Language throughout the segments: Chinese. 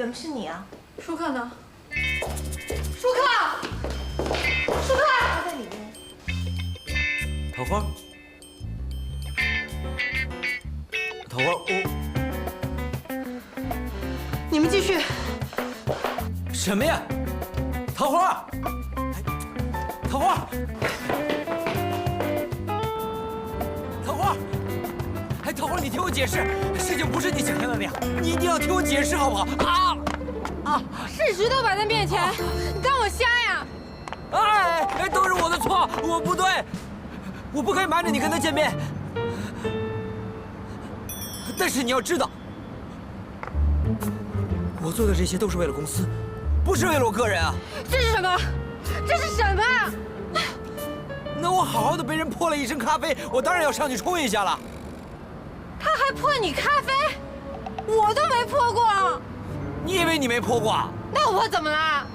怎么是你啊？舒克呢？舒克，舒克，他在里面。桃花，桃花，你们继续。什么呀？桃花，桃花，桃花，哎，桃花，你听我解释，事情不是你想象的那样，你一定要听我解释，好不好？事实都摆在面前，你当我瞎呀？哎，都是我的错，我不对，我不该瞒着你跟他见面。但是你要知道，我做的这些都是为了公司，不是为了我个人啊。这是什么？这是什么？那我好好的被人泼了一身咖啡，我当然要上去冲一下了。他还泼你咖啡？我都没泼过。你以为你没泼过啊？那我怎么了？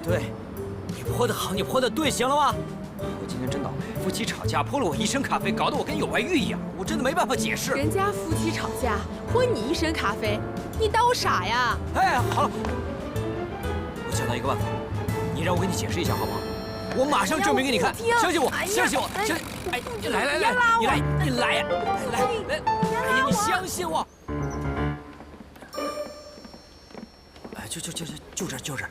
对，你泼得好，你泼得对，行了吗？我今天真倒霉，夫妻吵架泼了我一身咖啡，搞得我跟有外遇一样，我真的没办法解释。人家夫妻吵架泼你一身咖啡，你当我傻呀？哎，好了，我想到一个办法，你让我给你解释一下好不好？我马上证明给你看，相信我，相信我，相信。哎，你来，你来呀，来，哎呀，你相信我。哎，就这儿，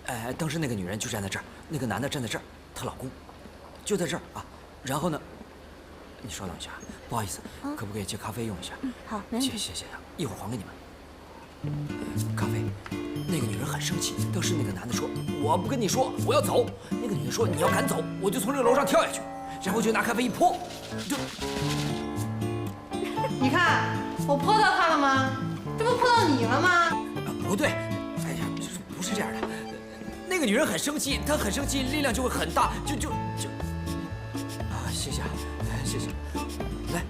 哎，当时那个女人就站在这儿，那个男的站在这儿，她老公就在这儿啊。然后呢，你稍等一下，不好意思，可不可以借咖啡用一下？好，没问题。谢谢，一会儿还给你们。咖啡，那个女人很生气。当时那个男的说：“我不跟你说，我要走。”那个女的说：“你要敢走，我就从这个楼上跳下去。”然后就拿咖啡一泼，就……你看我泼到他了吗？这不泼到你了吗？不对，哎呀，不是这样的。那个女人很生气，她很生气，力量就会很大，就……啊，谢谢，谢谢。来，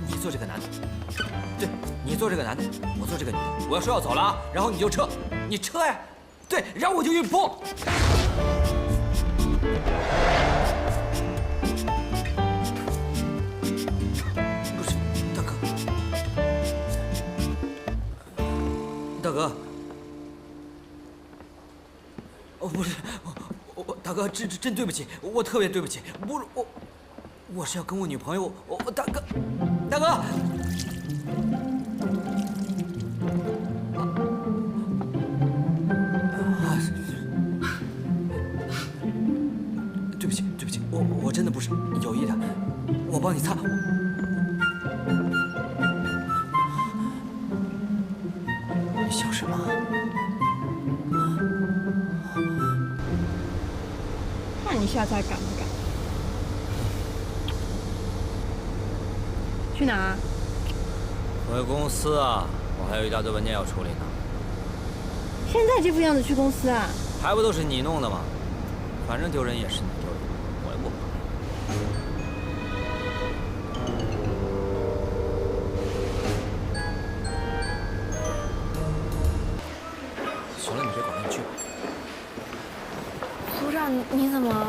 你做这个男的。对，你做这个男的，我做这个女的。我要说要走了啊，然后你就撤，你撤呀。对，然后我就一泼。不是，大哥，大哥，哦，不是，我大哥，真对不起，我特别对不起，不是我是要跟我女朋友，大哥。对不起，我真的不是有意的，我帮你擦。你笑什么？看你下次还敢不敢？去哪儿？回公司啊，我还有一大堆文件要处理呢。现在这副样子去公司啊？还不都是你弄的吗？反正丢人也是你丢人，我也不怕。行了，你别管了，你去吧。组长，你怎么？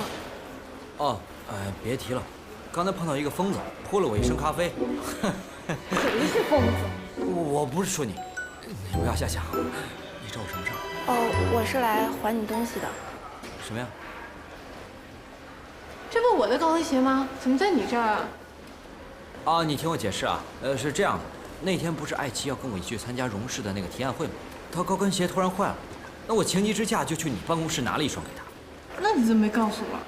哦，别提了，刚才碰到一个疯子，泼了我一身咖啡。谁是疯子？我不是说你，你不要瞎想。你找我什么事儿？哦，我是来还你东西的。什么呀？这不我的高跟鞋吗？怎么在你这儿啊？啊，你听我解释啊，是这样的，那天不是艾琪要跟我一起去参加荣氏的那个提案会吗？她高跟鞋突然坏了，那我情急之下就去你办公室拿了一双给她。那你怎么没告诉我？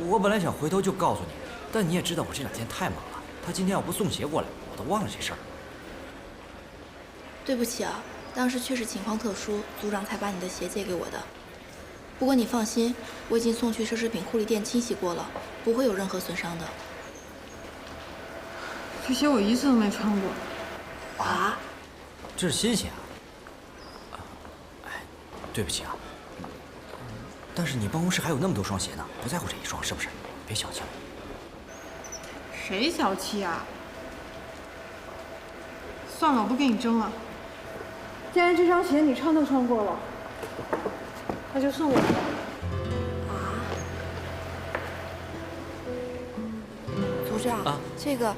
我本来想回头就告诉你，但你也知道我这2天太忙了，她今天要不送鞋过来，我都忘了这事儿。对不起啊，当时确实情况特殊，组长才把你的鞋借给我的。不过你放心，我已经送去奢侈品护理店清洗过了，不会有任何损伤的。这鞋我一次都没穿过。啊？这是新鞋啊！哎，对不起啊。但是你办公室还有那么多双鞋呢，不在乎这一双是不是？别小气了。谁小气啊？算了，我不跟你争了。既然这双鞋你穿都穿过了，那就送我吧。组长，啊，这个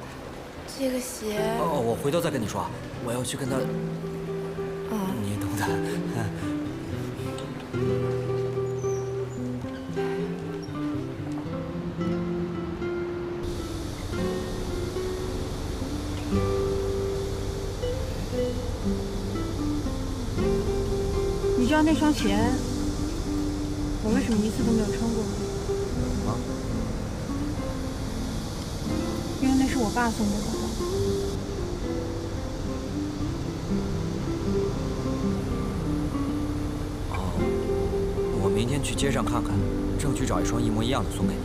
这个鞋，哦，我回头再跟你说啊，我要去跟他，你懂的。你知道那双鞋，我为什么一次都没有穿过吗？啊？因为那是我爸送给我的。哦，我明天去街上看看，争取找一双一模一样的送给你。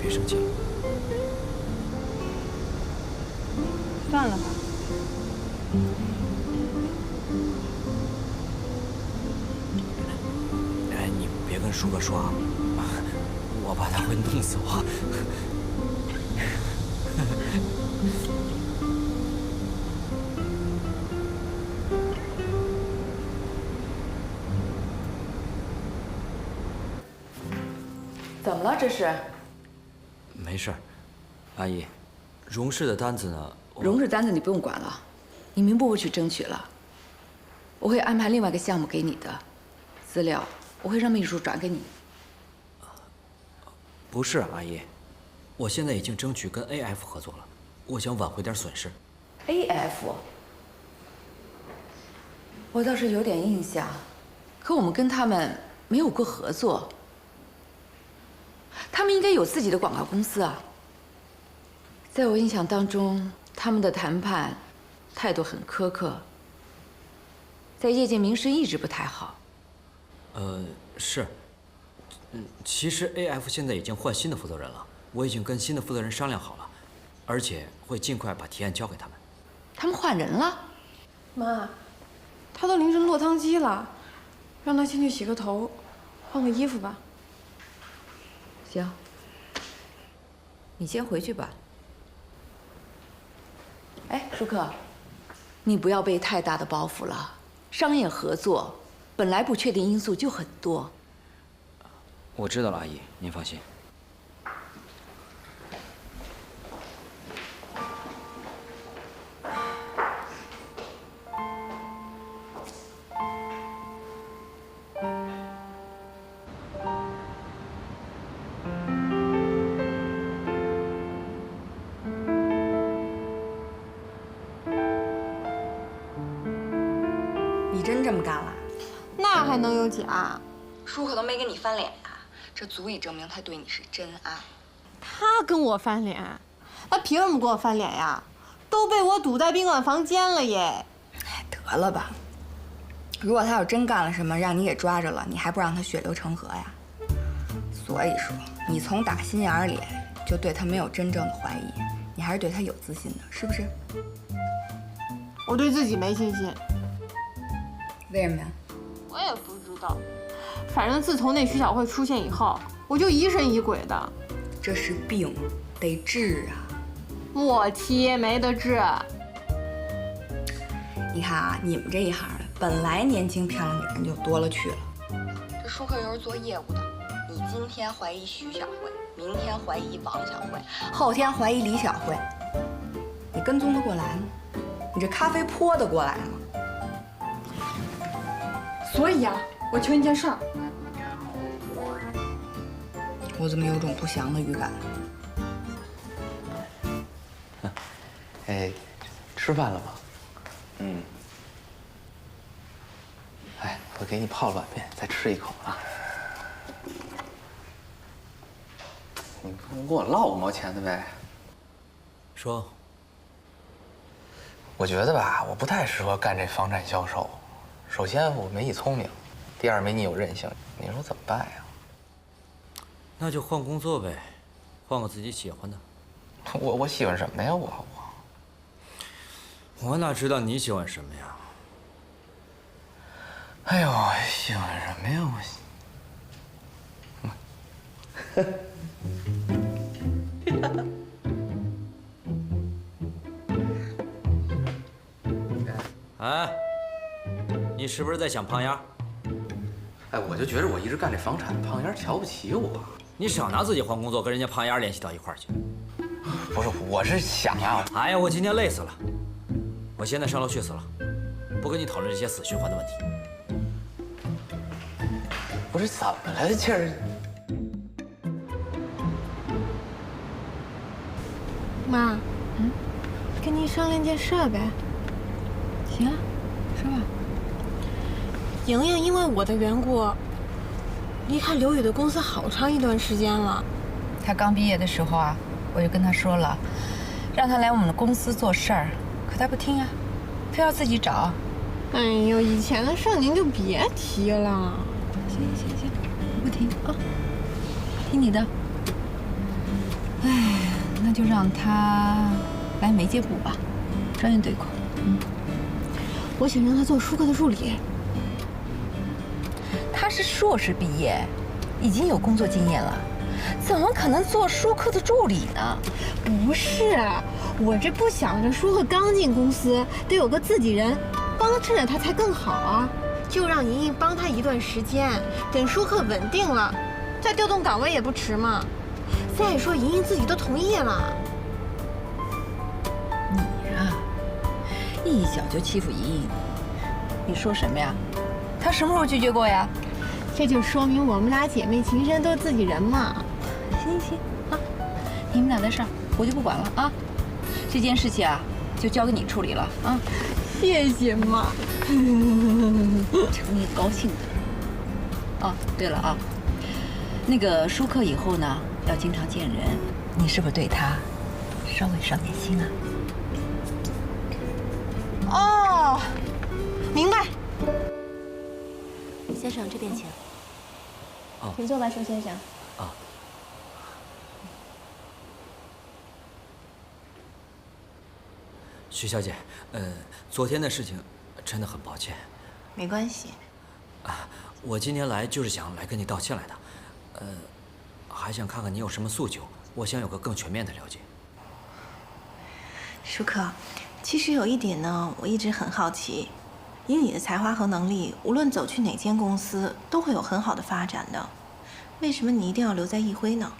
别生气了。算了吧。哎，你别跟舒哥说啊，我怕他会弄死我。怎么了？这是？没事儿，阿姨，荣氏的单子呢？荣氏单子你不用管了，你明步去争取了。我会安排另外一个项目给你的，资料我会让秘书转给你。不是，阿姨，我现在已经争取跟 AF 合作了，我想挽回点损失。AF， 我倒是有点印象，可我们跟他们没有过合作。他们应该有自己的广告公司啊。在我印象当中，他们的谈判态度很苛刻，在业界名声一直不太好。是，其实 AF 现在已经换新的负责人了，我已经跟新的负责人商量好了，而且会尽快把提案交给他们。他们换人了？妈，他都凌晨落汤鸡了，让他先去洗个头，换个衣服吧。行，你先回去吧。哎，舒克，你不要背太大的包袱了。商业合作本来不确定因素就很多。我知道了，阿姨，您放心。你真这么干了？那还能有假？舒克都没跟你翻脸呀，这足以证明他对你是真爱。他跟我翻脸，他凭什么跟我翻脸呀？都被我堵在宾馆房间了耶！哎，得了吧！如果他要真干了什么，让你给抓着了，你还不让他血流成河呀？所以说，你从打心眼里就对他没有真正的怀疑，你还是对他有自信的，是不是？我对自己没信心。为什么呀？我也不知道，反正自从那徐小慧出现以后，我就疑神疑鬼的。这是病，得治啊！末期没得治。你看啊，你们这一行的，本来年轻漂亮女人就多了去了。这舒克又是做业务的，你今天怀疑徐小慧，明天怀疑王小慧，后天怀疑李小慧，你跟踪得过来吗？你这咖啡泼得过来吗？所以呀，我求你件事儿。我怎么有种不祥的预感？哎，吃饭了吗？嗯。哎，我给你泡了碗面，再吃一口啊。你不能跟我唠5毛钱的呗？说。我觉得吧，我不太适合干这房产销售。首先我没你聪明，第二没你有韧性，你说怎么办呀？那就换工作呗，换个自己喜欢的。我喜欢什么呀？我哪知道你喜欢什么呀？哎呦，喜欢什么呀？哎，你是不是在想胖丫？哎，我就觉得我一直干这房产，胖丫瞧不起我。你少拿自己换工作跟人家胖丫联系到一块儿去。不是，我是想啊。哎呀，我今天累死了，我现在上楼去死了，不跟你讨论这些死循环的问题。不是怎么了，气儿？妈，跟您商量件事儿呗。行啊，说吧。莹莹因为我的缘故，离开刘宇的公司好长一段时间了。他刚毕业的时候啊，我就跟他说了，让他来我们的公司做事儿，可他不听啊，非要自己找。哎呦，以前的事儿您就别提了。行，我不听啊，听你的。哎，那就让他来媒介部吧，专业对口。我想让他做舒克的助理。他是硕士毕业，已经有工作经验了，怎么可能做舒克的助理呢？不是，我这不想着舒克刚进公司，得有个自己人帮衬着他才更好啊。就让莹莹帮他一段时间，等舒克稳定了，再调动岗位也不迟嘛。再说莹莹自己都同意了。你啊，一小就欺负莹莹，你说什么呀？她什么时候拒绝过呀？这就说明我们俩姐妹情深，都是自己人嘛。行啊，你们俩的事儿我就不管了啊。这件事情啊，就交给你处理了啊。谢谢妈。求你高兴的。哦，对了啊，那个舒克以后呢，要经常见人，你是不是对他稍微上点心啊？哦，明白。先生，这边请。请坐吧，舒先生。徐小姐，昨天的事情真的很抱歉。没关系。我今天来就是想来跟你道歉来的，还想看看你有什么诉求，我想有个更全面的了解。舒克，其实有一点呢，我一直很好奇，以你的才华和能力，无论走去哪间公司，都会有很好的发展的。为什么你一定要留在易辉呢？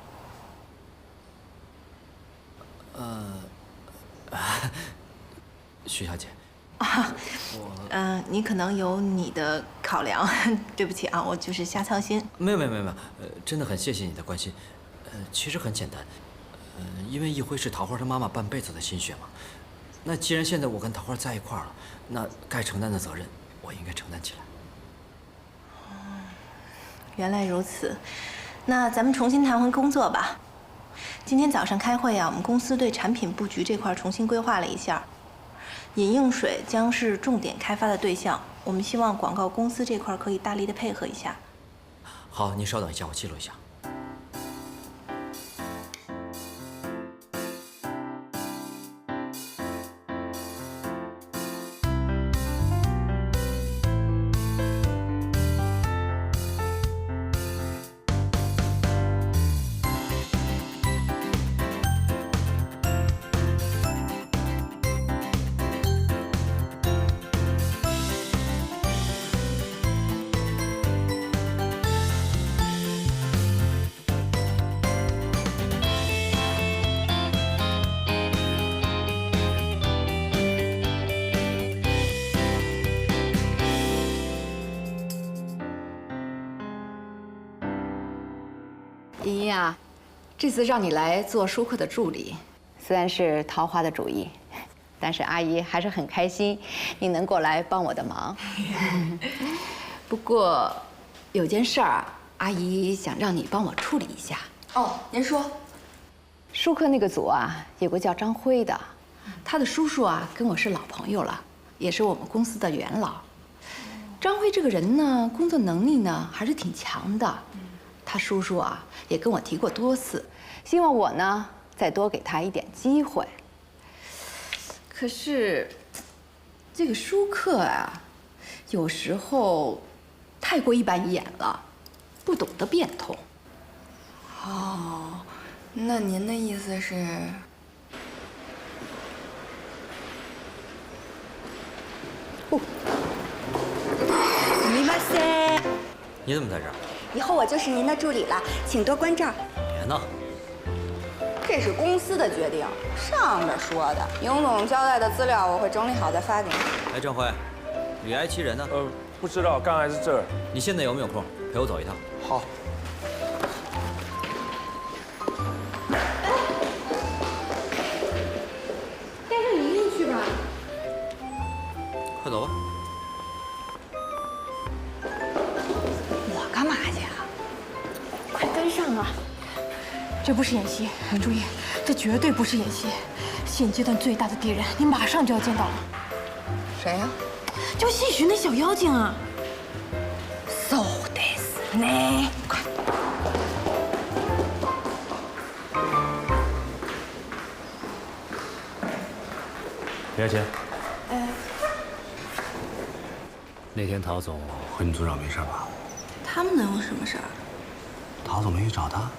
徐小姐，你可能有你的考量，对不起啊，我就是瞎操心。没有，真的很谢谢你的关心。其实很简单，因为易辉是桃花她妈妈半辈子的心血嘛。那既然现在我跟桃花在一块儿了，那该承担的责任我应该承担起来。原来如此，那咱们重新谈回工作吧。今天早上开会啊，我们公司对产品布局这块重新规划了一下，饮用水将是重点开发的对象。我们希望广告公司这块可以大力的配合一下。好，您稍等一下，我记录一下。莹莹啊，这次让你来做舒克的助理，虽然是桃花的主意，但是阿姨还是很开心你能过来帮我的忙。不过有件事儿，阿姨想让你帮我处理一下。哦，您说。舒克那个组啊，有个叫张辉的，他的叔叔啊跟我是老朋友了，也是我们公司的元老。张辉这个人呢，工作能力呢还是挺强的。他叔叔啊也跟我提过多次，希望我呢再多给他一点机会。可是这个舒克啊，有时候太过一板一眼了，不懂得变通。哦，那您的意思是？みません。你怎么在这儿？以后我就是您的助理了，请多关照。别闹！可这是公司的决定，上面说的。尹总交代的资料我会整理好再发给你。哎，郑辉，吕爱奇人呢？不知道，刚还是这儿。你现在有没有空陪我走一趟？好。带上莹莹去吧。快走吧。我干嘛去啊？快跟上啊！这不是演戏，注意，这绝对不是演戏。现阶段最大的敌人，你马上就要见到了。谁呀？就戏谑那小妖精啊。So this 呢？快！李爱琴。那天陶总和你组长没事吧？他们能有什么事儿？陶总没去找他？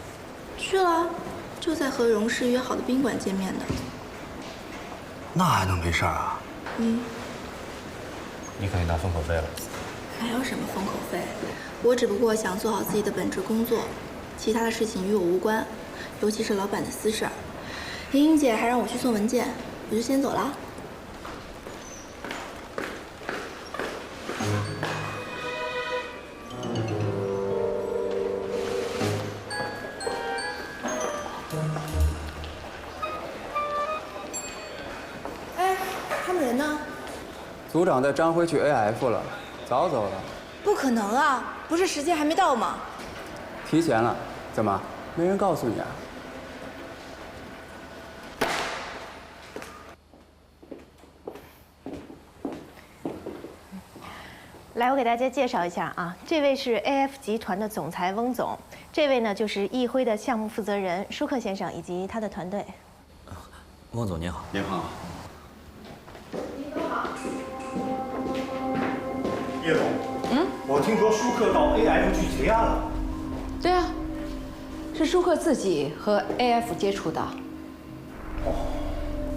去了，就在和荣氏约好的宾馆见面的。那还能没事啊？你肯定拿封口费了。还有什么封口费？我只不过想做好自己的本职工作，其他的事情与我无关，尤其是老板的私事儿。莹莹姐还让我去送文件，我就先走了。哎，他们人呢？组长带张辉去 AF 了，早走了。不可能啊！不是时间还没到吗？提前了，怎么没人告诉你啊？来，我给大家介绍一下啊，这位是 AF 集团的总裁翁总，这位呢就是易辉的项目负责人舒克先生以及他的团队。翁总您好。您好。叶总，我听说舒克到 AF 去结案了。对啊，是舒克自己和 AF 接触的。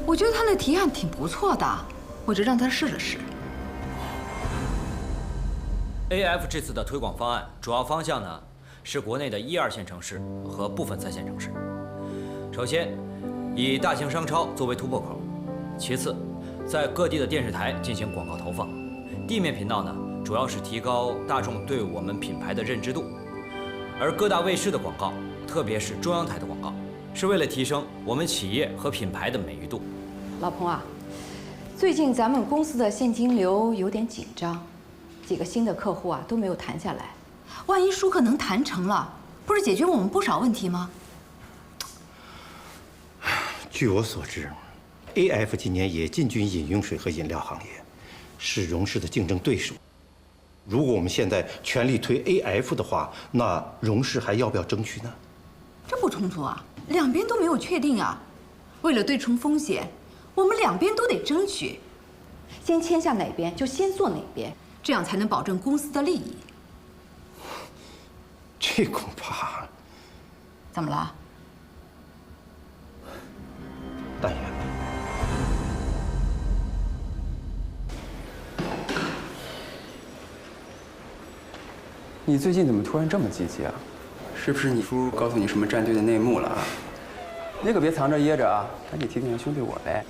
我觉得他那提案挺不错的，我就让他试了试。AF 这次的推广方案主要方向呢，是国内的1、2线城市和部分3线城市。首先，以大型商超作为突破口；其次，在各地的电视台进行广告投放；地面频道呢，主要是提高大众对我们品牌的认知度；而各大卫视的广告，特别是中央台的广告，是为了提升我们企业和品牌的美誉度。老彭啊，最近咱们公司的现金流有点紧张。几个新的客户啊都没有谈下来，万一舒克能谈成了，不是解决我们不少问题吗？据我所知 ，AF 今年也进军饮用水和饮料行业，是荣氏的竞争对手。如果我们现在全力推 AF 的话，那荣氏还要不要争取呢？这不冲突啊，两边都没有确定啊。为了对冲风险，我们两边都得争取，先签下哪边就先做哪边。这样才能保证公司的利益。这恐怕……怎么了？但愿吧。你最近怎么突然这么积极啊？是不是你叔告诉你什么战队的内幕了啊？那个别藏着掖着啊，赶紧提醒兄弟我呗。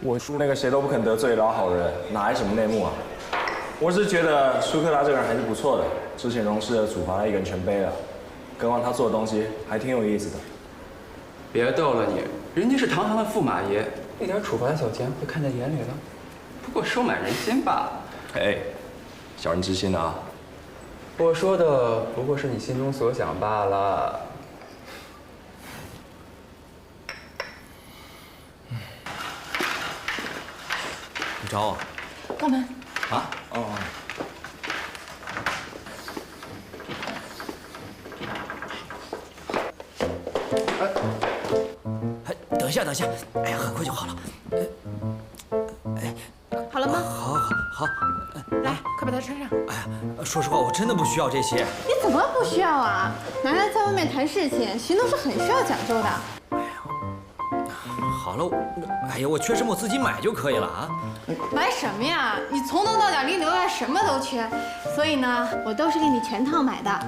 我叔那个谁都不肯得罪老好人，哪来什么内幕啊？我是觉得舒克他这个人还是不错的，之前荣氏的处罚他一个人全背了，更何况他做的东西还挺有意思的。别逗了你，人家是堂堂的驸马爷，那点处罚的小钱会看在眼里了，不过收买人心罢了。哎，小人之心啊！我说的不过是你心中所想罢了。你找我？干嘛？啊？哦。哎，等一下，等一下，哎呀，很快就好了。好了吗？好。来，快把它穿上。哎呀，说实话，我真的不需要这些。你怎么不需要啊？男人在外面谈事情，行动是很需要讲究的。好了，哎呀，我缺什么我自己买就可以了啊。买什么呀？你从头到脚里里外外什么都缺，所以呢，我都是给你全套买的。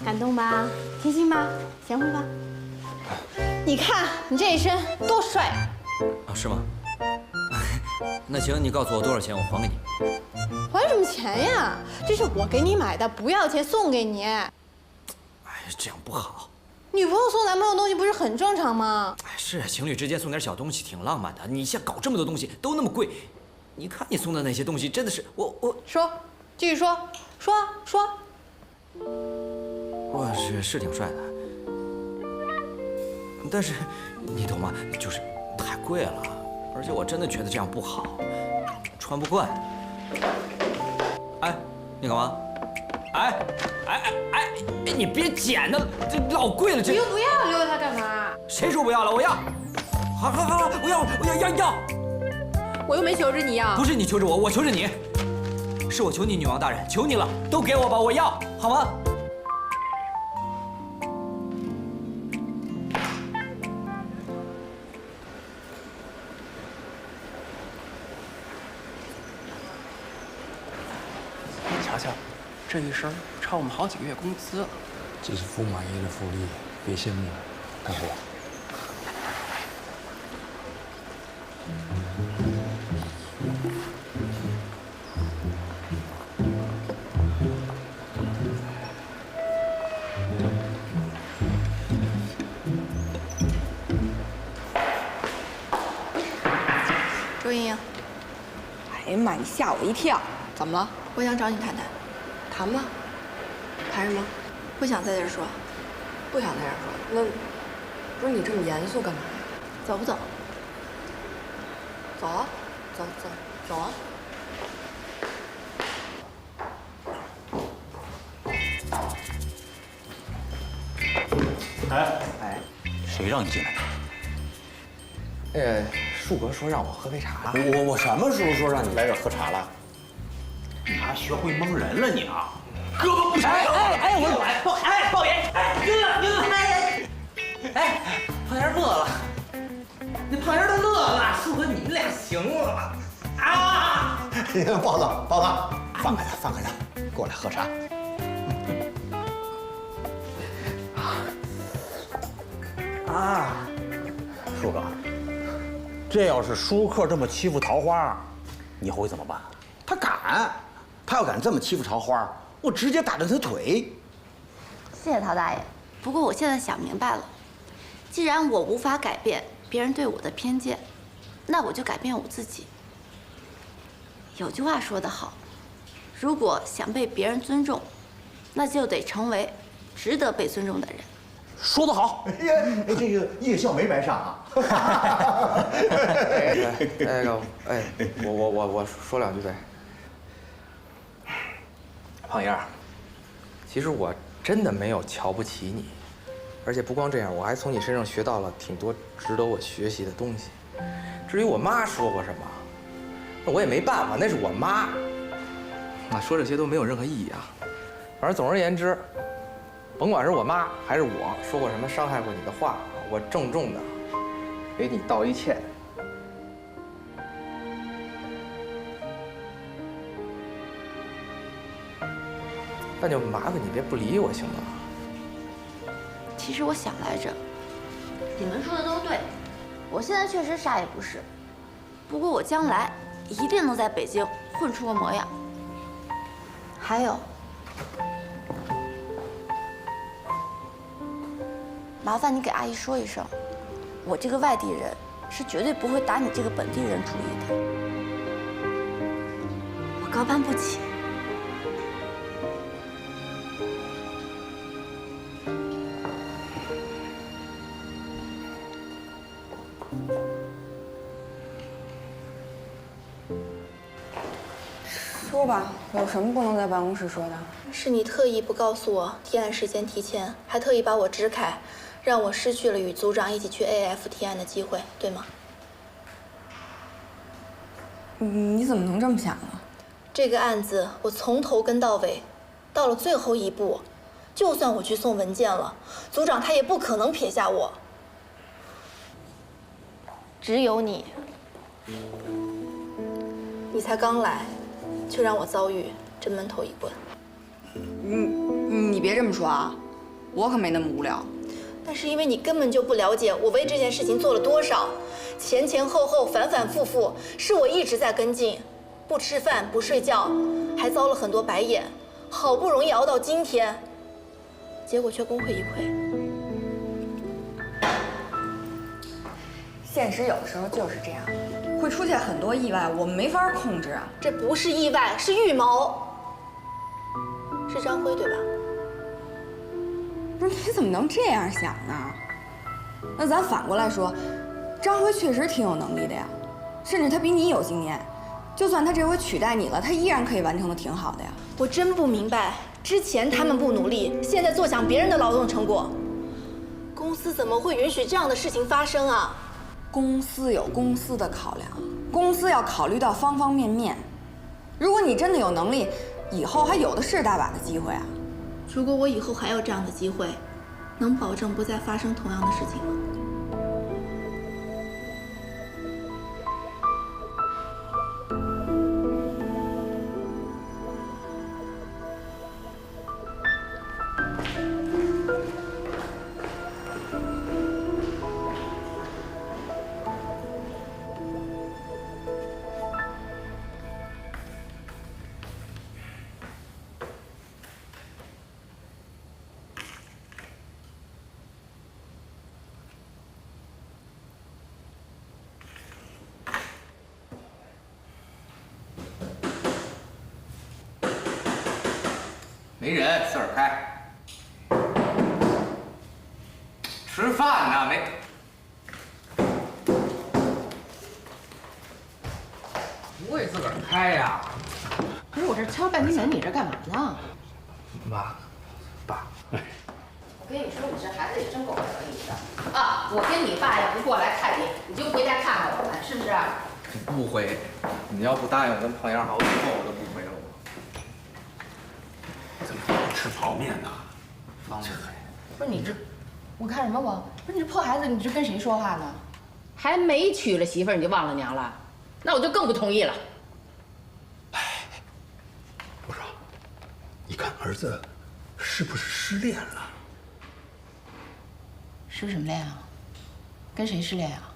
感动吧？贴心吧？贤惠吧？你看你这一身多帅啊！啊，是吗？那行，你告诉我多少钱，我还给你。还什么钱呀？这是我给你买的，不要钱送给你。哎，这样不好。女朋友送男朋友东西不是很正常吗？哎，是啊，情侣之间送点小东西挺浪漫的。你像搞这么多东西都那么贵，你看你送的那些东西真的是我说，继续说，说。我是挺帅的，但是你懂吗？就是太贵了，而且我真的觉得这样不好，穿不惯。哎，你干嘛？哎，你别捡了，这老贵了。这你又不要，留着它干嘛？谁说不要了？我要。好，我要。我又没求着你要。不是你求着我，我求着你。是我求你，女王大人，求你了，都给我吧，我要，好吗？瞧瞧，这一身超我们好几个月工资了。这是驸马爷的福利，别羡慕，大伙。周莹莹，哎呀妈，你吓我一跳！怎么了？我想找你谈谈。谈吧。谈什么？不想在这儿说。不想在这儿说。那不是你这么严肃干嘛呀？走不走？走啊，走啊！哎，谁让你进来的？树哥说让我喝杯茶。我什么时候说让你来这儿喝茶了？你还学会蒙人了你啊？胳膊不长。豹爷，胖爷乐了，那胖爷都乐了，树哥你们俩行了吧？啊！豹子，放开他，过来喝茶。舒哥，这要是舒克这么欺负桃花，你会怎么办？他要敢这么欺负桃花，我直接打断他腿。谢谢陶大爷。不过我现在想明白了，既然我无法改变别人对我的偏见，那我就改变我自己。有句话说得好，如果想被别人尊重，那就得成为值得被尊重的人。说得好，这个夜校没白上啊。我说两句呗。胖爷，其实我真的没有瞧不起你，而且不光这样，我还从你身上学到了挺多值得我学习的东西。至于我妈说过什么，那我也没办法，那是我妈。那说这些都没有任何意义啊。反正总而言之，甭管是我妈还是我说过什么伤害过你的话，我郑重的给你道一歉。但就麻烦你别不理我，行吗？其实我想来着，你们说的都对，我现在确实啥也不是，不过我将来一定能在北京混出个模样。还有，麻烦你给阿姨说一声，我这个外地人是绝对不会打你这个本地人主意的，我高攀不起。说吧，有什么不能在办公室说的？是你特意不告诉我提案时间提前，还特意把我支开，让我失去了与组长一起去 AF 提案的机会，对吗？你怎么能这么想呢？这个案子我从头跟到尾，到了最后一步，就算我去送文件了，组长他也不可能撇下我。只有你，你才刚来，却让我遭遇这闷头一棍。你别这么说啊，我可没那么无聊。那是因为你根本就不了解我为这件事情做了多少，前前后后反反复复，是我一直在跟进，不吃饭不睡觉，还遭了很多白眼，好不容易熬到今天，结果却功亏一篑。现实有的时候就是这样，会出现很多意外，我们没法控制啊。这不是意外，是预谋。是张辉对吧？不是，你怎么能这样想呢？那咱反过来说，张辉确实挺有能力的呀，甚至他比你有经验。就算他这回取代你了，他依然可以完成的挺好的呀。我真不明白，之前他们不努力，现在坐享别人的劳动成果，公司怎么会允许这样的事情发生啊？公司有公司的考量，公司要考虑到方方面面。如果你真的有能力，以后还有的是大把的机会啊。如果我以后还有这样的机会，能保证不再发生同样的事情吗？没人，自个儿开。吃饭呢，没。不会自个儿开呀？可是我这敲半天门，你这干嘛呢？妈，爸，我跟你说，你这孩子也真够可以的啊！我跟你爸要不过来看你，你就回家看看我们，是不是？不回。你要不答应跟胖丫好，以后我都不回了。怎么还吃泡面呢？方便。不是你这，我看什么我？不是你这破孩子，你这跟谁说话呢？还没娶了媳妇儿你就忘了娘了？那我就更不同意了。我说，你看儿子是不是失恋了？失什么恋啊？跟谁失恋啊？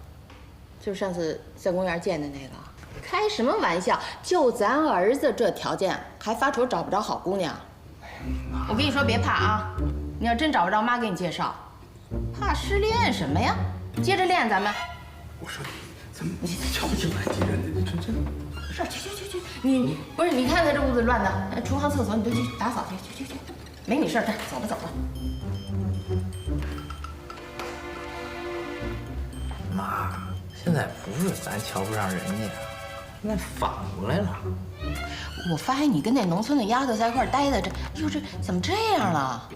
就是上次在公园见的那个。开什么玩笑？就咱儿子这条件，还发愁找不着好姑娘？我跟你说，别怕啊！你要真找不着，妈给你介绍。怕失恋什么呀？接着练咱们。我说怎么你瞧不起外地人？你这是去，你不是你看他这屋子乱的，厨房厕所你就去打扫去，没你事儿，走吧。妈，现在不是咱瞧不上人家，现在反过来了。我发现你跟那农村的丫头在一块待的，这怎么这样了？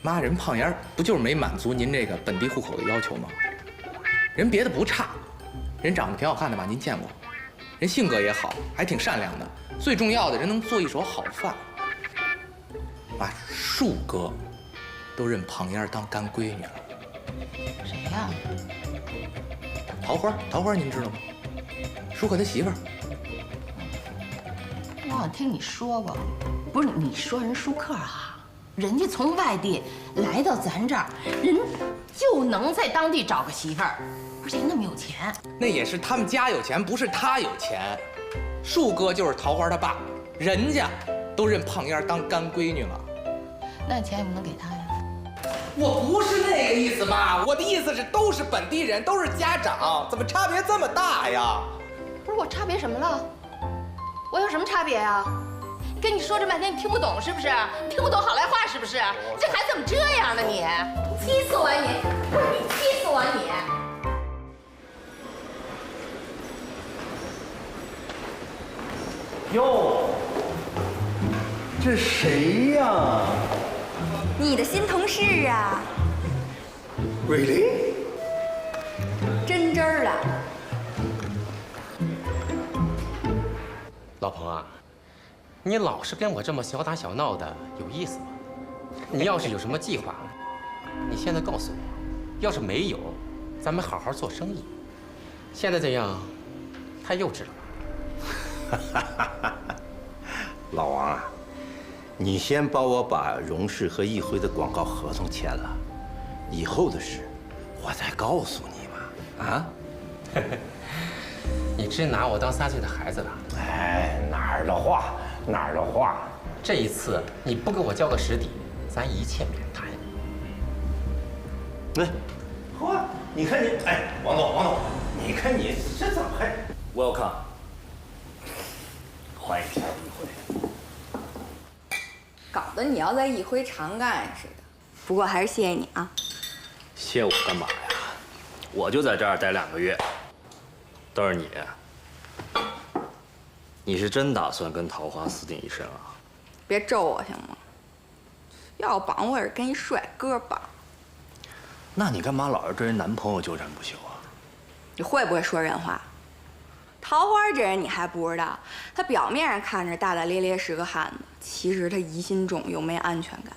妈，人胖丫不就是没满足您这个本地户口的要求吗？人别的不差，人长得挺好看的吧？您见过？人性格也好，还挺善良的。最重要的，人能做一手好饭。妈，树哥都认胖丫当干闺女了。谁呀？桃花，您知道吗？舒克他媳妇儿。我好像听你说过，不是你说人舒克啊？人家从外地来到咱这儿，人就能在当地找个媳妇儿，而且那么有钱。那也是他们家有钱，不是他有钱。树哥就是桃花他爸，人家都认胖丫当干闺女了。那钱也不能给他呀。我不是那个意思吧？我的意思是，都是本地人，都是家长，怎么差别这么大呀？不是我差别什么了？我有什么差别呀？跟你说这半天你听不懂是不是？你听不懂好赖话是不是？你这孩子怎么这样呢你？气死我你！不是你气死我你！哟，这谁呀？你的新同事啊 ？Really？ 真真儿的。老彭啊，你老是跟我这么小打小闹的，有意思吗？你要是有什么计划，你现在告诉我。要是没有，咱们好好做生意。现在这样，太幼稚了。老王啊，你先帮我把荣氏和易辉的广告合同签了，以后的事我再告诉你嘛。啊？你真拿我当3岁的孩子了？哎，哪儿的话，哪儿的话。这一次你不给我交个实底，咱一切免谈。来，嚯，你看你，哎，王总，你看你这怎么还 ？Welcome， 欢迎一下易辉。搞得你要在易辉常干似的。不过还是谢谢你啊。谢我干嘛呀？我就在这儿待2个月。倒是你，你是真打算跟桃花私定一生啊？别咒我行吗？要绑我也是跟一帅哥绑。那你干嘛老是跟人男朋友纠缠不休啊？你会不会说人话？桃花这人你还不知道，他表面上看着大大咧咧是个汉子，其实他疑心重又没安全感。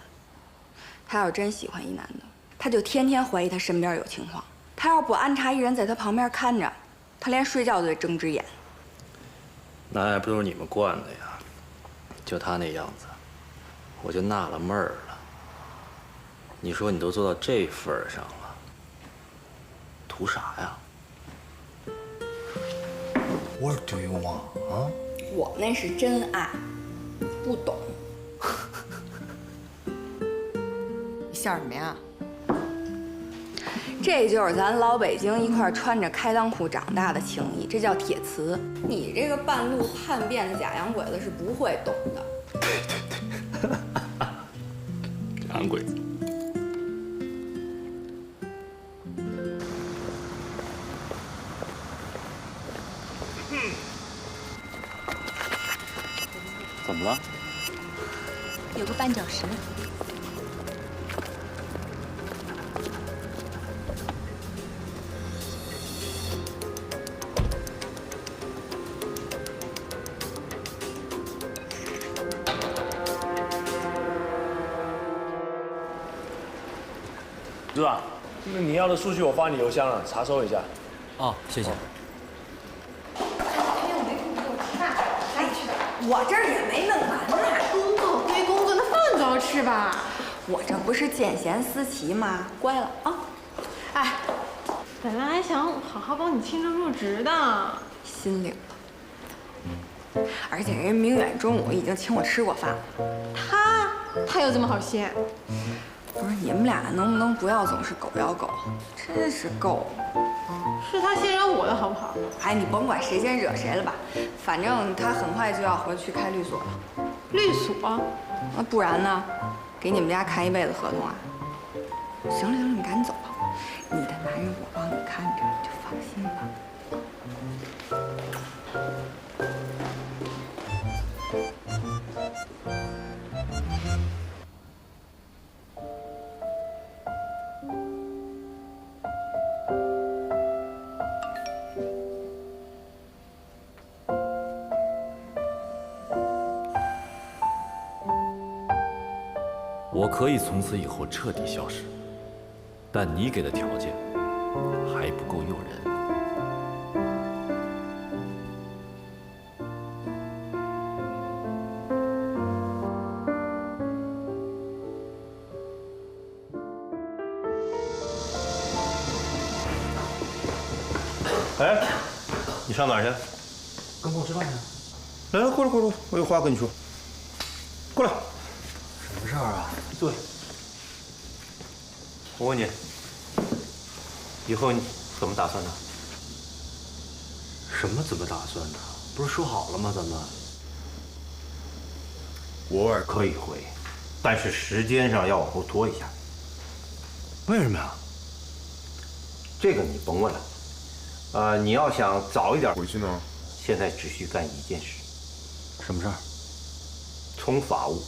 他要是真喜欢一男的，他就天天怀疑他身边有情况。他要不安插一人在他旁边看着，他连睡觉都得睁只眼。那还不都是你们惯的呀？就他那样子，我就纳了闷儿了。你说你都做到这份儿上了，图啥呀 ？What do you want？ 啊？我那是真爱，不懂。你笑什么呀？这就是咱老北京一块穿着开裆裤长大的情谊，这叫铁瓷。你这个半路叛变的假洋鬼子是不会懂的。对，假洋鬼子。怎么了？有个绊脚石。是吧？那你要的数据我发你邮箱了，查收一下。哦，谢谢。我这儿也没弄完呢。工作归工作，那饭总要吃吧？我这不是见贤思齐吗？乖了啊！哎，本来还想好好帮你庆祝入职的，心领了。而且人家明远中午已经请我吃过饭了。他有这么好心？不是你们俩能不能不要总是狗咬狗？真是够了。是他先惹我的好不好？哎，你甭管谁先惹谁了吧，反正他很快就要回去开律所了。律所？那不然呢？给你们家看一辈子合同啊？行了行了，你赶紧走吧。你的男人我帮你看着，你就放心吧。我可以从此以后彻底消失，但你给的条件还不够诱人。哎，你上哪儿去？跟朋友吃饭去。来，过来，我有话跟你说。过来。什么事儿啊？对。我问你，以后你怎么打算呢？什么怎么打算呢？不是说好了吗？咱们。偶尔可以回，但是时间上要往后拖一下。为什么呀？这个你甭问了。你要想早一点回去呢，现在只需干一件事。什么事儿？从法务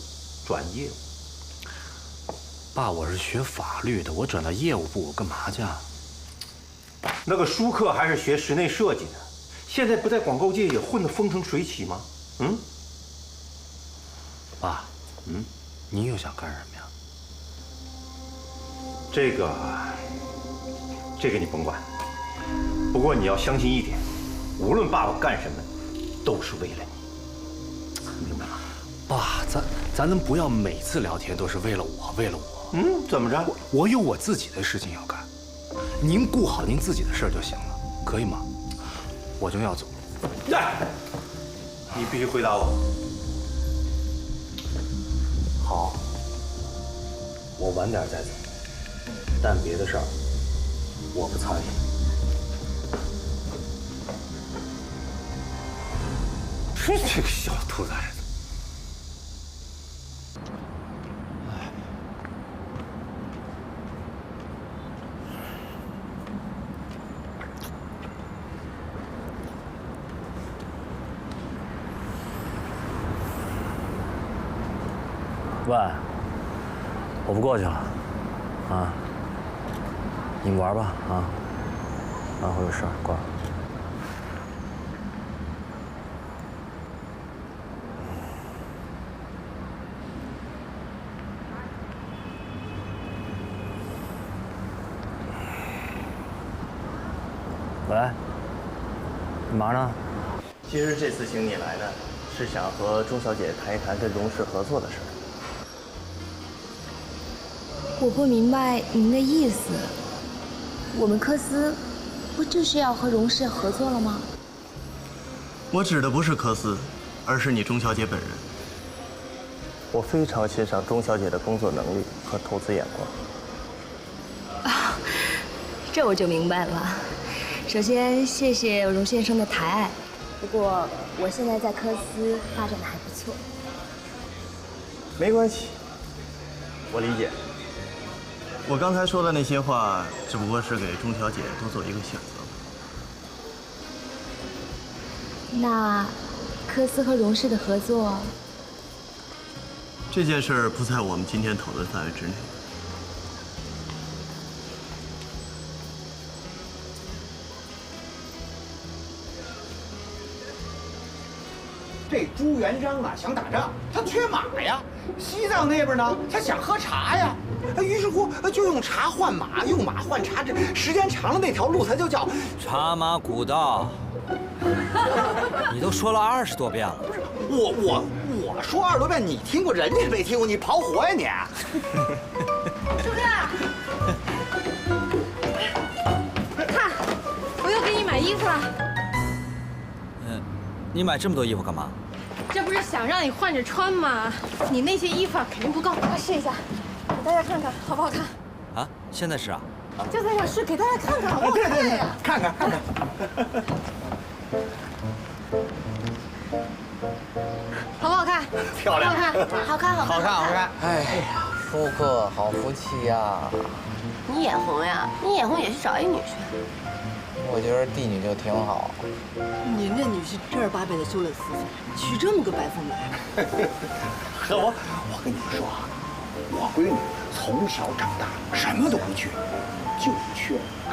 转业务。爸，我是学法律的，我转到业务部，我干嘛去啊？那个舒克还是学室内设计的，现在不在广告界也混得风生水起吗？嗯。爸，你又想干什么呀？这个你甭管。不过你要相信一点，无论爸爸干什么，都是为了你，明白吗？爸，咱能不要每次聊天都是为了我，为了我？怎么着？我有我自己的事情要干，您顾好您自己的事儿就行了，可以吗？我就要走。你必须回答我。好，我晚点再走，但别的事儿我不参与。这个小兔崽子！喂，我不过去了，啊，你们玩吧，啊，我有事儿，挂了。喂，你忙呢？其实这次请你来呢，是想和钟小姐谈一谈跟荣氏合作的事儿。我不明白您的意思。我们科斯不就是要和荣氏合作了吗？我指的不是科斯，而是你钟小姐本人。我非常欣赏钟小姐的工作能力和投资眼光。啊，这我就明白了。首先，谢谢荣先生的抬爱。不过，我现在在科斯发展的还不错。没关系，我理解。我刚才说的那些话，只不过是给钟小姐多做一个选择。那，科斯和荣氏的合作，这件事儿不在我们今天讨论范围之内。这朱元璋啊，想打仗，他缺马呀；西藏那边呢，他想喝茶呀。于是乎，就用茶换马，用马换茶，这时间长了，那条路才就叫茶马古道。你都说了20多遍了。我说20多遍，你听过，人家没听过，你跑火呀你！朱哥，看，我又给你买衣服了。你买这么多衣服干嘛？这不是想让你换着穿吗？你那些衣服肯定不够，快试一下，给大家看看好不好看。啊，现在是啊？就在这试，给大家看看好不好看呀？看看。好不好看？漂亮，好看。哎呀，舒克，好福气呀！你眼红呀？你眼红也去找一女婿。我觉得帝女就挺好。您这女婿正儿八百的修了私妇，娶这么个白富美。可我跟你们说啊，我闺女从小长大什么都不缺，就缺爱。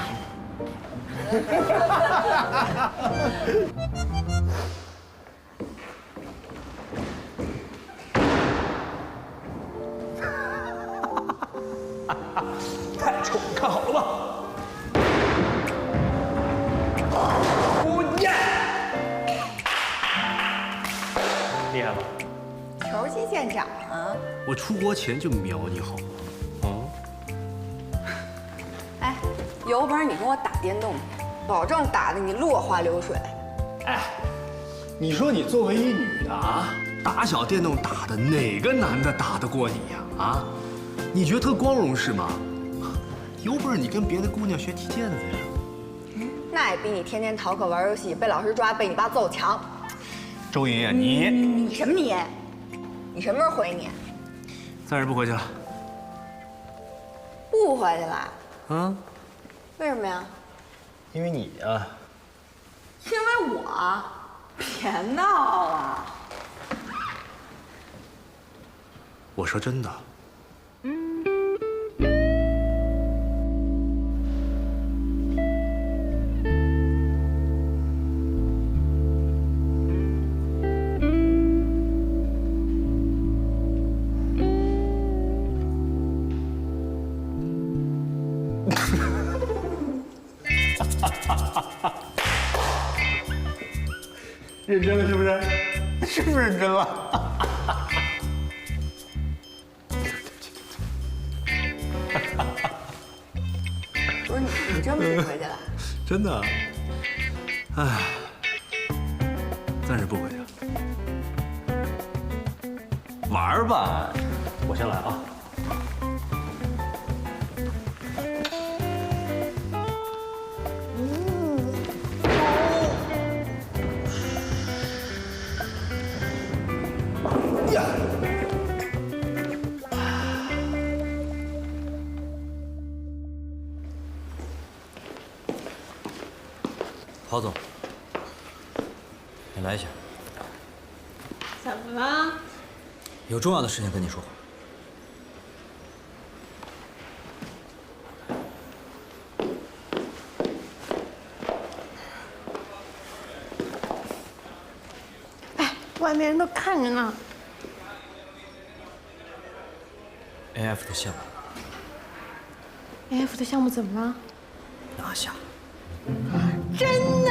太丑，看好了吧？厉害吧？球击见长啊！我出国前就瞄你好吗？哎，有本事你跟我打电动去，保证打得你落花流水。哎，你说你作为一女的啊，打小电动打的，哪个男的打得过你呀？啊，你觉得特光荣是吗？有本事你跟别的姑娘学踢毽子呀？那也比你天天逃课玩游戏，被老师抓，被你爸揍强。周莹莹，你什么你？你什么时候回你？暂时不回去了。不回去了？嗯，为什么呀？因为你呀。因为我？别闹了！我说真的。认真了是不是？是不是认真了？时回去了？真的？哎，暂时不回去了。玩吧，我先来啊。呀！郝总，你来一下，怎么了？有重要的事情跟你说。哎，外面人都看着呢。AF 的项目。AF 的项目怎么了？拿下。真的？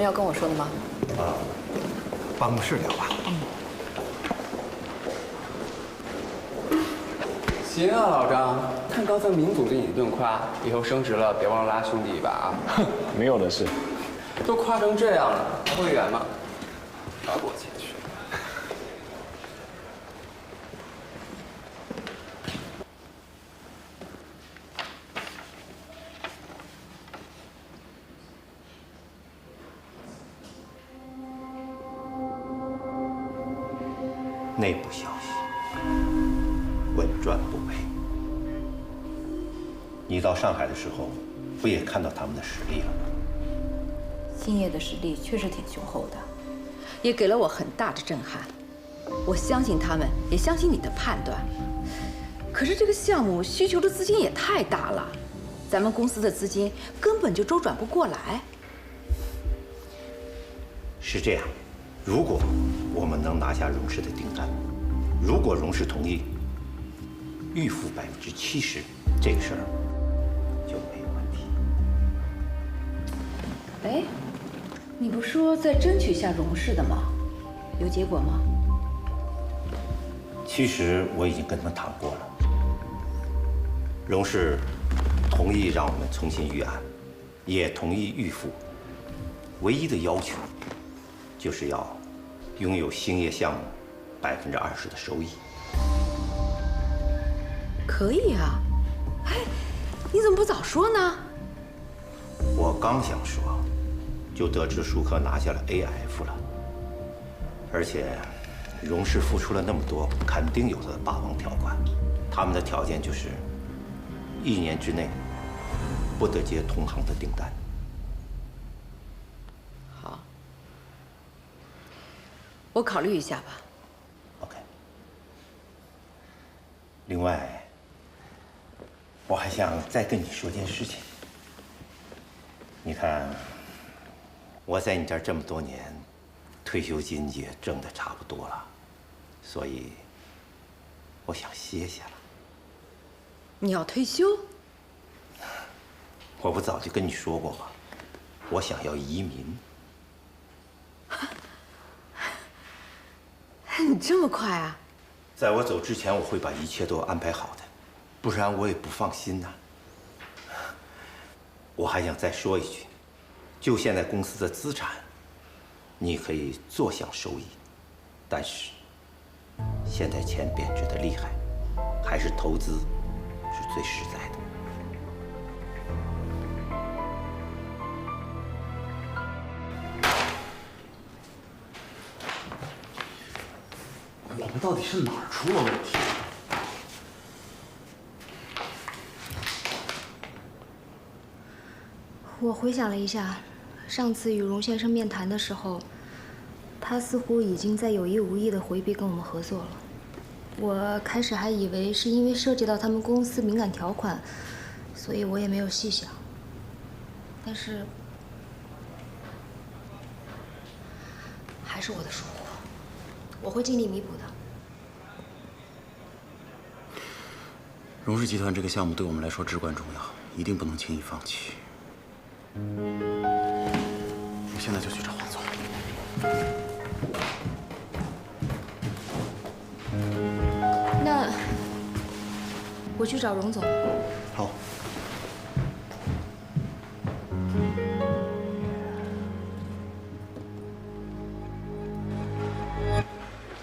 要跟我说的吗？办公室聊吧。行啊，老张，看高层明总对你一顿夸，以后升职了别忘了拉兄弟一把啊！哼，没有的事。都夸成这样了，还会远吗？饶过谦虚。内部消息，稳赚不赔。你到上海的时候，不也看到他们的实力了吗？兴业的实力确实挺雄厚的，也给了我很大的震撼。我相信他们，也相信你的判断。可是这个项目需求的资金也太大了，咱们公司的资金根本就周转不过来。是这样，如果我们能拿下荣氏的订单，如果荣氏同意预付70%，这个事儿就没有问题。哎，你不说再争取下荣氏的吗？有结果吗？其实我已经跟他们谈过了，荣氏同意让我们重新预案，也同意预付，唯一的要求就是要拥有兴业项目20%的收益。可以啊，哎，你怎么不早说呢？我刚想说，就得知舒克拿下了 AF 了，而且荣氏付出了那么多，肯定有的霸王条款。他们的条件就是1年之内不得接同行的订单。好，我考虑一下吧。OK。另外，我还想再跟你说件事情。你看，我在你这儿这么多年，退休金也挣得差不多了，所以我想歇歇了。你要退休？我不早就跟你说过吗？我想要移民。你这么快啊？在我走之前，我会把一切都安排好的，不然我也不放心呐。我还想再说一句，就现在公司的资产，你可以坐享收益，但是现在钱贬值的厉害，还是投资是最实在的。我们到底是哪儿出了问题？我回想了一下，上次与荣先生面谈的时候，他似乎已经在有意无意的回避跟我们合作了。我开始还以为是因为涉及到他们公司敏感条款，所以我也没有细想。但是，还是我的疏忽，我会尽力弥补的。荣氏集团这个项目对我们来说至关重要，一定不能轻易放弃。我现在就去找黄总。那我去找荣总。好。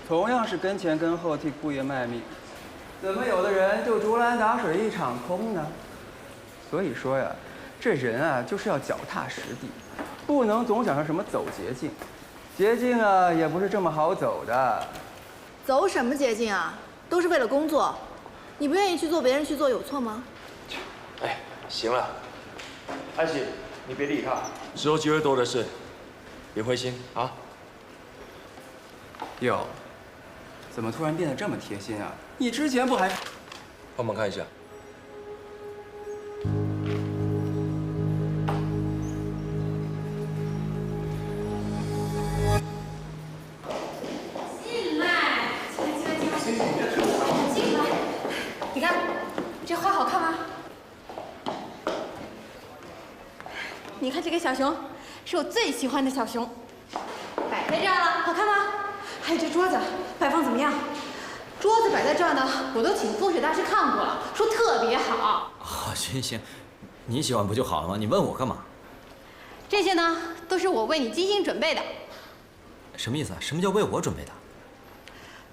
同样是跟前跟后替顾爷卖命，怎么有的人就竹篮打水一场空呢？所以说呀，这人啊就是要脚踏实地，不能总想着什么走捷径。捷径啊也不是这么好走的。走什么捷径啊？都是为了工作，你不愿意去做别人去做有错吗？哎，行了，安喜，你别理他，之后机会多的是，别灰心啊。哟，怎么突然变得这么贴心啊？你之前不还……帮忙看一下。进来，进来，你看这花好看吗？你看这个小熊，是我最喜欢的小熊，摆在这儿了，好看吗？还有这桌子摆放怎么样？桌子摆在这儿呢，我都请风水大师看过了，说特别好。好，行行，你喜欢不就好了吗？你问我干嘛？这些呢，都是我为你精心准备的。什么意思啊？什么叫为我准备的？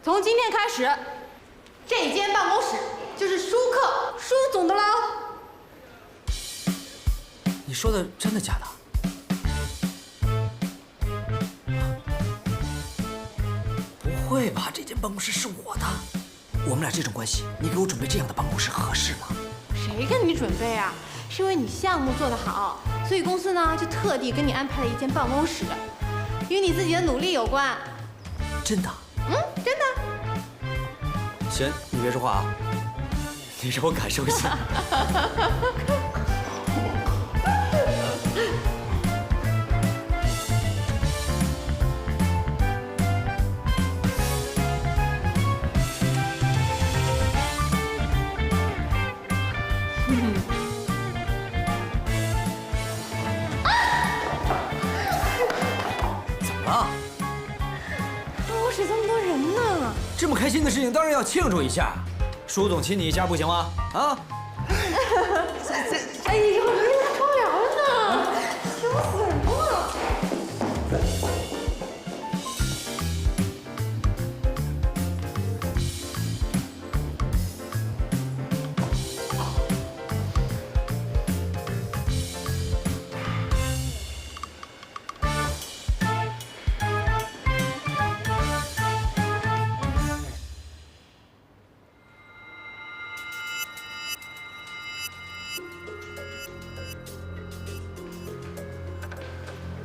从今天开始，这间办公室就是舒克舒总的喽。你说的真的假的？不会吧？这间办公室是我的，我们俩这种关系，你给我准备这样的办公室合适吗？谁跟你准备啊？是因为你项目做得好，所以公司呢就特地给你安排了一间办公室，与你自己的努力有关。真的？嗯，真的。行，你别说话啊，你让我感受一下。这么开心的事情，当然要庆祝一下。舒总亲你一下不行吗？啊！哎呦，你俩偷聊呢，羞死人了。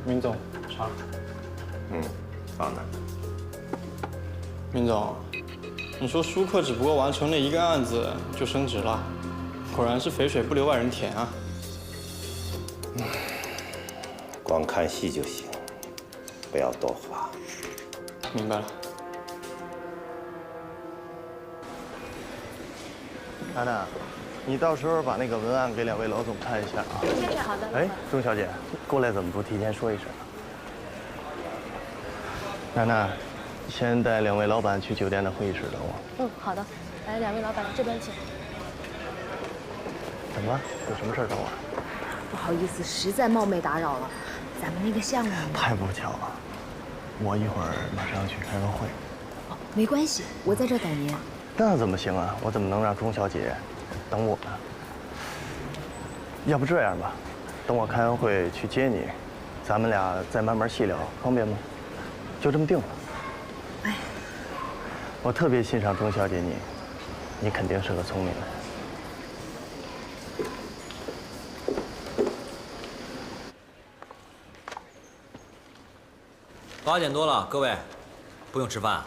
明总，茶。放那。明总，你说舒克只不过完成了一个案子就升职了，果然是肥水不流外人田啊。光看戏就行，不要多话。明白了。娜娜，你到时候把那个文案给两位老总看一下啊。好的。哎，钟小姐，过来怎么不提前说一声？娜娜，先带两位老板去酒店的会议室等我。嗯，好的。来，两位老板这边请。怎么了？有什么事儿找我？不好意思，实在冒昧打扰了。咱们那个项目……太不巧了，我一会儿马上要去开个会。哦，没关系，我在这儿等您。那怎么行啊？我怎么能让钟小姐等我呢？要不这样吧，等我开完会去接你，咱们俩再慢慢细聊，方便吗？就这么定了。哎，我特别欣赏钟小姐你肯定是个聪明人。8点多了，各位，不用吃饭。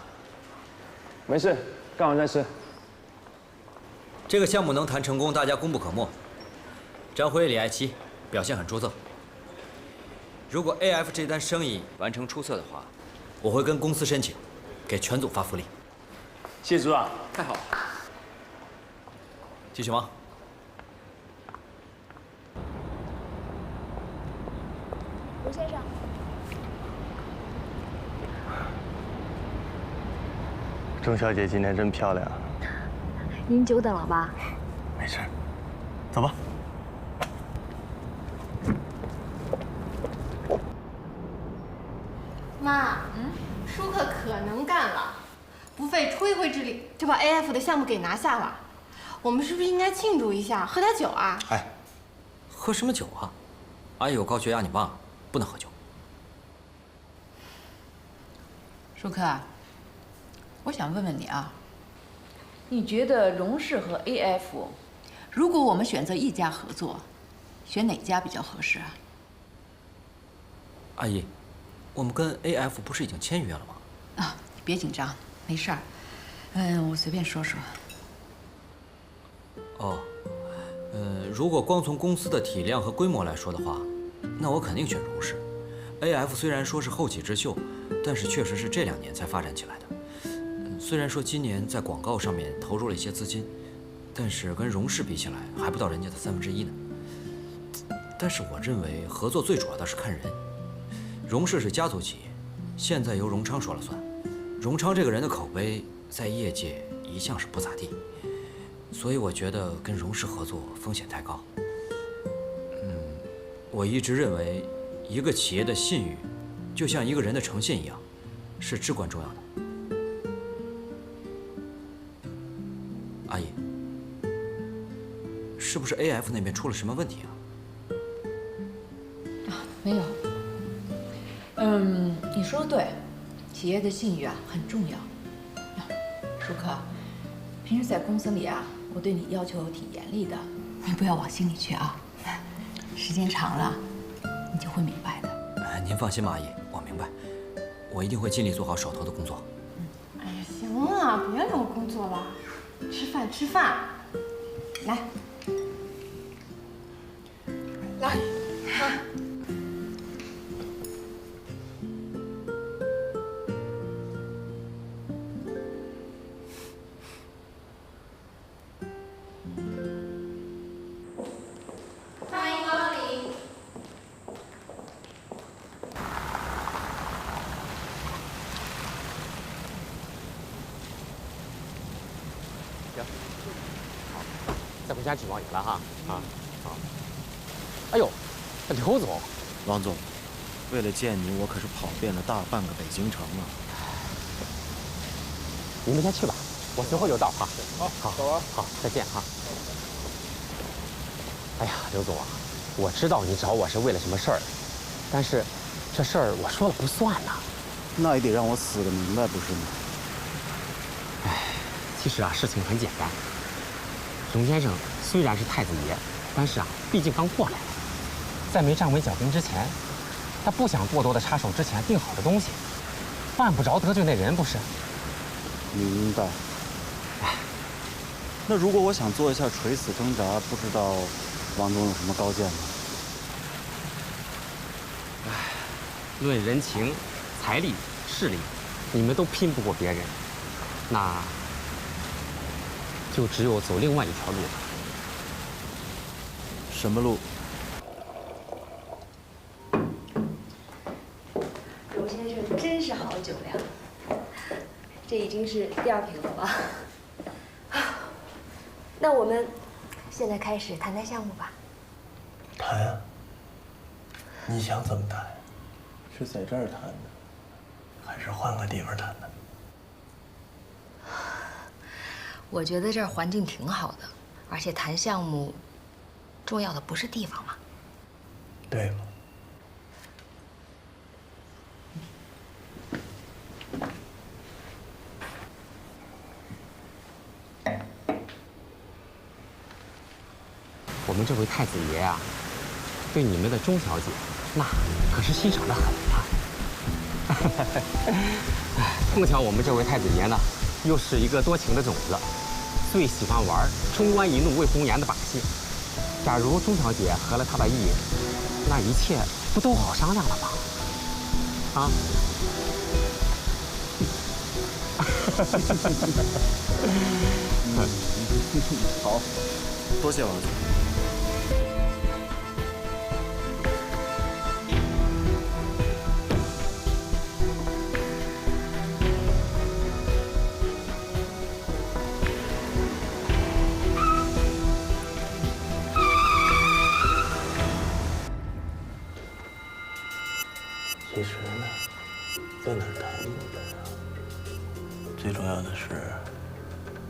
没事，干完再吃。这个项目能谈成功，大家功不可没。张辉、李爱七表现很出色。如果 AF 这单生意完成出色的话，我会跟公司申请，给全组发福利。谢组长，太好了。继续忙。吴先生，钟小姐今天真漂亮。您久等了吧？没事，走吧。妈，舒克可能干了，不费吹灰之力就把 AF 的项目给拿下了。我们是不是应该庆祝一下，喝点酒啊？哎，喝什么酒啊？阿姨有高血压，你爸不能喝酒。舒克，我想问问你啊，你觉得荣氏和 AF， 如果我们选择一家合作，选哪家比较合适啊？阿姨，我们跟 AF 不是已经签约了吗？啊，别紧张，没事儿。我随便说说。哦，如果光从公司的体量和规模来说的话，那我肯定选荣氏。AF 虽然说是后起之秀，但是确实是这2年才发展起来的。虽然说今年在广告上面投入了一些资金，但是跟荣氏比起来，还不到人家的1/3呢。但是我认为合作最主要的是看人。荣氏是家族企业，现在由荣昌说了算。荣昌这个人的口碑在业界一向是不咋地，所以我觉得跟荣氏合作风险太高。我一直认为，一个企业的信誉，就像一个人的诚信一样，是至关重要的。阿姨，是不是 AF 那边出了什么问题啊？没有。你说的对，企业的信誉啊很重要。舒克，平时在公司里啊，我对你要求挺严厉的，你不要往心里去啊。时间长了，你就会明白的。您放心吧，阿姨，我明白，我一定会尽力做好手头的工作。哎呀，行了，别聊工作了，吃饭吃饭。来，来，啊。再回家指望你了哈啊！哎呦，刘总，王总，为了见你，我可是跑遍了大半个北京城啊！你们先去吧，我随后就到哈。好，走啊！好，再见哈。哎呀，刘总啊，我知道你找我是为了什么事儿，但是这事儿我说了不算呐。那也得让我死个明白，不是吗？哎，其实啊，事情很简单。荣先生虽然是太子爷，但是啊，毕竟刚过来，在没站稳脚跟之前，他不想过多的插手之前定好的东西，犯不着得罪那人，不是？明白。哎，那如果我想做一下垂死挣扎，不知道王总有什么高见吗？哎，论人情、财力、势力，你们都拼不过别人，那就只有走另外一条路了。什么路？荣先生真是好酒量，这已经是第2瓶了吧？那我们现在开始谈谈项目吧。谈啊？你想怎么谈？是在这儿谈的，还是换个地方谈的？我觉得这儿环境挺好的，而且谈项目，重要的不是地方吗？对吗？我们这位太子爷啊，对你们的钟小姐，那可是欣赏的很啊。碰巧我们这位太子爷呢，又是一个多情的种子，最喜欢玩冲冠一怒为红颜的把戏。假如钟小姐合了他的意，那一切不都好商量了吗？啊？好，多谢王总。其实呢，在哪儿谈不重要，最重要的是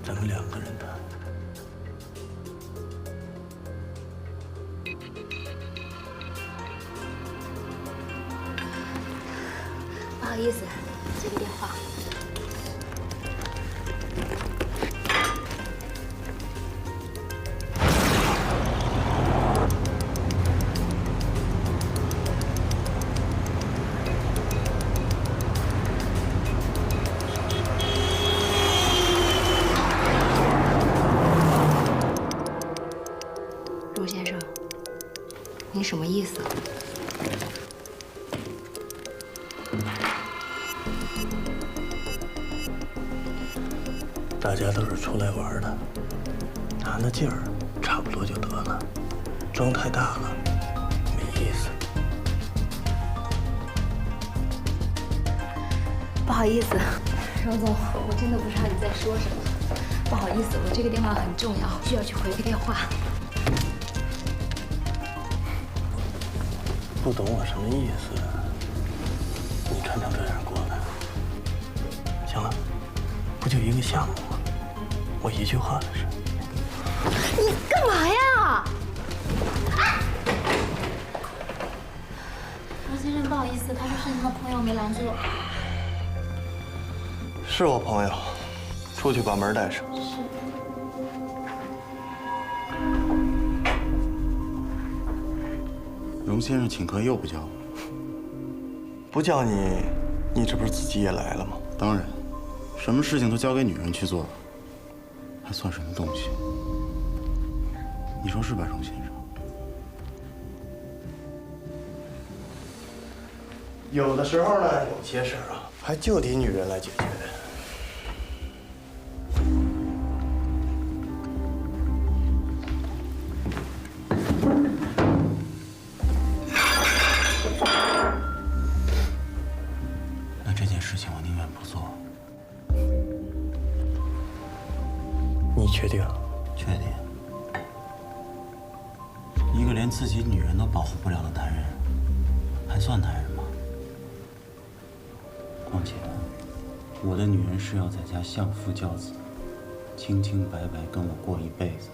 咱们两个人谈。不好意思，接个电话。陆先生，您什么意思？大家都是出来玩的，拿那劲儿差不多就得了，装太大了没意思。不好意思，荣总，我真的不知道你在说什么。不好意思，我这个电话很重要，需要去回个电话。不懂我什么意思，你穿成这样过来。行了，不就一个项目吗？我一句话的事。你干嘛呀？罗先生，不好意思，他说是您的朋友，没拦住。是我朋友，出去把门带上。荣先生请客又不叫我，不叫你，你这不是自己也来了吗？当然，什么事情都交给女人去做，还算什么东西？你说是吧，荣先生？有的时候呢，有些事儿啊，还就得女人来解决。那这件事情我宁愿不做。你确定？确定。一个连自己女人都保护不了的男人，还算男人吗？况且，我的女人是要在家相夫教子，清清白白跟我过一辈子。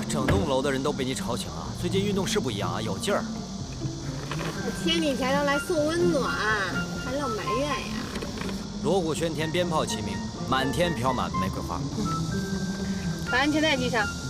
整栋楼的人都被你吵醒了。最近运动是不一样啊，有劲儿。我千里迢迢来送温暖，还老埋怨呀？锣鼓喧天，鞭炮齐鸣，满天飘满玫瑰花。把安全带系上。